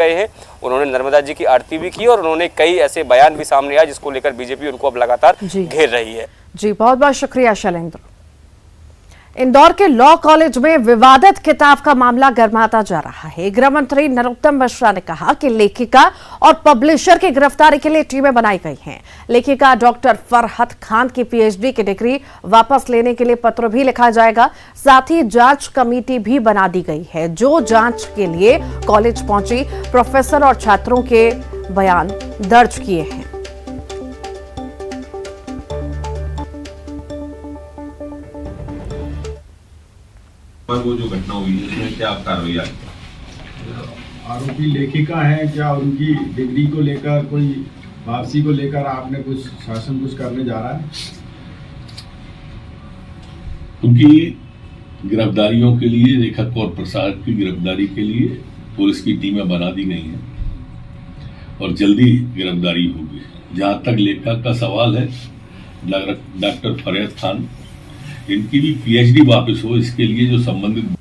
गए हैं। उन्होंने नर्मदा जी की आरती भी की और उन्होंने कई ऐसे बयान भी सामने आए जिसको लेकर बीजेपी उनको अब लगातार घेर रही है। जी बहुत बहुत शुक्रिया शैलेंद्र। इंदौर के लॉ कॉलेज में विवादित किताब का मामला गर्माता जा रहा है। गृह मंत्री नरोत्तम मिश्रा ने कहा कि लेखिका और पब्लिशर की गिरफ्तारी के लिए टीमें बनाई गई हैं। लेखिका डॉक्टर फरहत खान की पीएचडी की डिग्री वापस लेने के लिए पत्र भी लिखा जाएगा। साथ ही जांच कमेटी भी बना दी गई है जो जांच के लिए कॉलेज पहुंची प्रोफेसर और छात्रों के बयान दर्ज किए हैं। वो जो घटना हुई है उसमें क्या कार्रवाई आई? आरोपी लेखिका है, क्या उनकी डिग्री को लेकर कोई वापसी को लेकर आपने कुछ शासन कुछ करने जा रहा है? उनकी गिरफ्तारियों के लिए लेखक और प्रसारक की गिरफ्तारी के लिए पुलिस की टीमें बना दी गई हैं और जल्दी गिरफ्तारी होगी। जहां तक लेखक का सवाल है, डॉक्टर फरहत खान, इनकी भी पीएचडी वापस हो, इसके लिए जो संबंधित।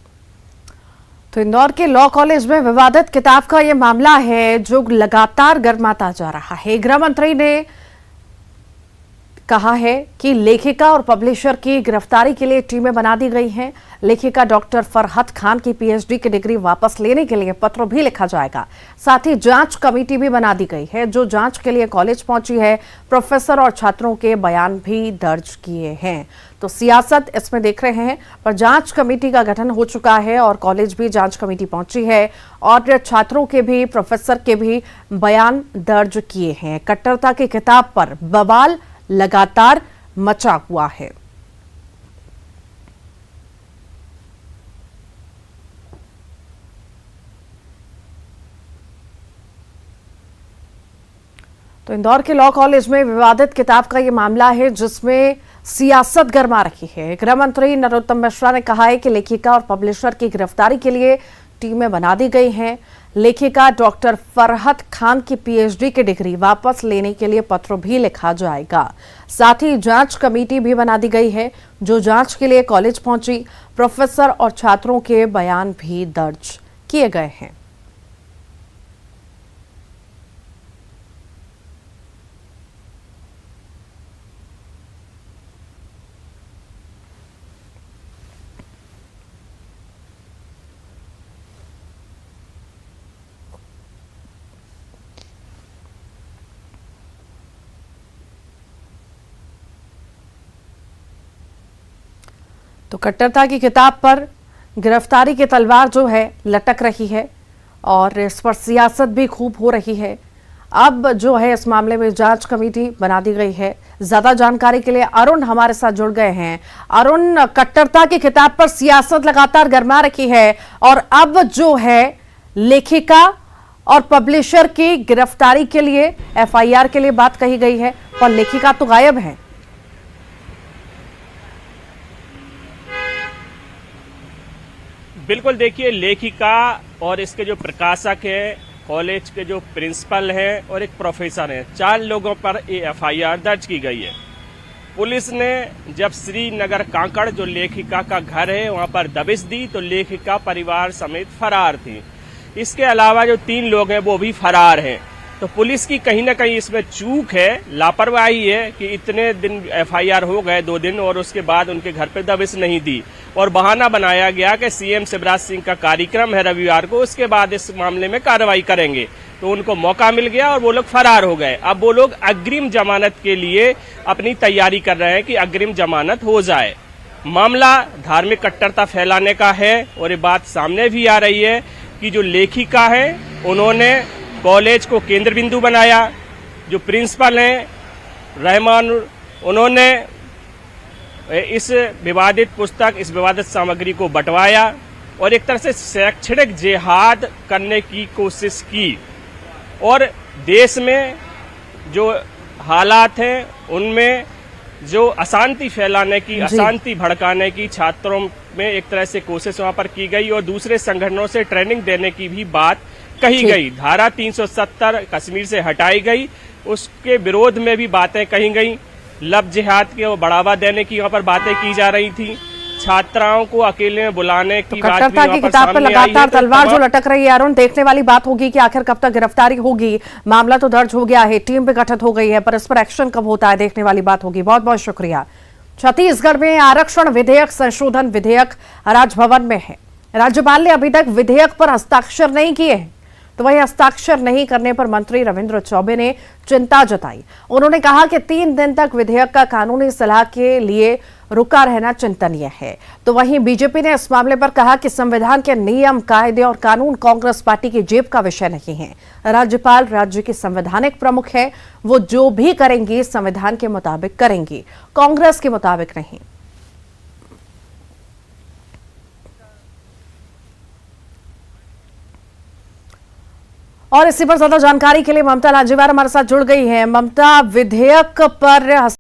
तो इंदौर के लॉ कॉलेज में विवादित किताब का यह मामला है जो लगातार गर्माता जा रहा है। गृह मंत्री ने कहा है कि लेखिका और पब्लिशर की गिरफ्तारी के लिए टीमें बना दी गई हैं। लेखिका डॉक्टर फरहत खान की पीएचडी की डिग्री वापस लेने के लिए पत्र भी लिखा जाएगा। साथ ही जांच कमेटी भी बना दी गई है जो जांच के लिए कॉलेज पहुंची है। प्रोफेसर और छात्रों के बयान भी दर्ज किए हैं। तो सियासत इसमें देख रहे हैं, पर जांच कमेटी का गठन हो चुका है और कॉलेज भी जांच कमेटी पहुंची है और छात्रों के भी प्रोफेसर के भी बयान दर्ज किए हैं। कट्टरता की किताब पर बवाल लगातार मचा हुआ है। तो इंदौर के लॉ कॉलेज में विवादित किताब का यह मामला है जिसमें सियासत गरमा रही है। गृह मंत्री नरोत्तम मिश्रा ने कहा है कि लेखिका और पब्लिशर की गिरफ्तारी के लिए टीमें बना दी गई हैं। लेखिका डॉक्टर फरहत खान की पीएचडी की डिग्री वापस लेने के लिए पत्र भी लिखा जाएगा। साथ ही जांच कमेटी भी बना दी गई है जो जांच के लिए कॉलेज पहुंची। प्रोफेसर और छात्रों के बयान भी दर्ज किए गए हैं। तो कट्टरता की किताब पर गिरफ्तारी की तलवार जो है लटक रही है और इस पर सियासत भी खूब हो रही है। अब जो है इस मामले में जांच कमेटी बना दी गई है। ज्यादा जानकारी के लिए अरुण हमारे साथ जुड़ गए हैं। अरुण, कट्टरता की किताब पर सियासत लगातार गरमा रखी है और अब जो है लेखिका और पब्लिशर की गिरफ्तारी के लिए एफआईआर के लिए बात कही गई है, पर लेखिका तो गायब है। बिल्कुल, देखिए, लेखिका और इसके जो प्रकाशक है, कॉलेज के जो प्रिंसिपल हैं और एक प्रोफेसर हैं, 4 लोगों पर एफआईआर दर्ज की गई है। पुलिस ने जब श्रीनगर कांकड़ जो लेखिका का घर है वहां पर दबिश दी तो लेखिका परिवार समेत फरार थी। इसके अलावा जो 3 लोग हैं वो भी फरार हैं। तो पुलिस की कहीं ना कहीं इसमें चूक है, लापरवाही है कि इतने दिन एफआईआर हो गए, 2 दिन, और उसके बाद उनके घर पे दबिश नहीं दी और बहाना बनाया गया कि सीएम शिवराज सिंह का कार्यक्रम है रविवार को, उसके बाद इस मामले में कार्रवाई करेंगे। तो उनको मौका मिल गया और वो लोग फरार हो गए। अब वो लोग अग्रिम जमानत के लिए अपनी तैयारी कर रहे हैं कि अग्रिम जमानत हो जाए। मामला धार्मिक कट्टरता फैलाने का है और ये बात सामने भी आ रही है कि जो लेखिका है उन्होंने कॉलेज को केंद्र बिंदु बनाया। जो प्रिंसिपल हैं रहमान, उन्होंने इस विवादित पुस्तक, इस विवादित सामग्री को बंटवाया और एक तरह से शैक्षणिक जिहाद करने की कोशिश की। और देश में जो हालात हैं उनमें जो अशांति फैलाने की, अशांति भड़काने की छात्रों में एक तरह से कोशिश वहां पर की गई और दूसरे संगठनों से ट्रेनिंग देने की भी बात कही गई। धारा 370 कश्मीर से हटाई गई, उसके विरोध में भी बातें कही गई। लव जिहाद के बढ़ावा देने की वहां पर बातें की जा रही थी। छात्राओं को अकेले में बुलाने की बात भी कट्टरता वहाँ की पर किताब पर सामने आई लगातार है। तो तलवार जो तमाम- लटक रही है अरुण, देखने वाली बात होगी कि आखिर कब तक गिरफ्तारी होगी। मामला तो दर्ज हो गया है, टीम भी गठित हो गई है, पर इस पर एक्शन कब होता है देखने वाली बात होगी। बहुत बहुत शुक्रिया। छत्तीसगढ़ में आरक्षण विधेयक संशोधन विधेयक राजभवन में है। राज्यपाल ने अभी तक विधेयक पर हस्ताक्षर नहीं किए हैं, तो वही हस्ताक्षर नहीं करने पर मंत्री रविंद्र चौबे ने चिंता जताई। उन्होंने कहा कि 3 दिन तक विधेयक का कानूनी सलाह के लिए रुका रहना चिंतनीय है। तो वहीं बीजेपी ने इस मामले पर कहा कि संविधान के नियम, कायदे और कानून कांग्रेस पार्टी की जेब का विषय नहीं है। राज्यपाल राज्य की संवैधानिक प्रमुख है, वो जो भी करेंगी संविधान के मुताबिक करेंगी, कांग्रेस के मुताबिक नहीं। और इसी पर ज्यादा जानकारी के लिए ममता लांजेवार हमारे साथ जुड़ गई हैं। ममता, विधेयक पर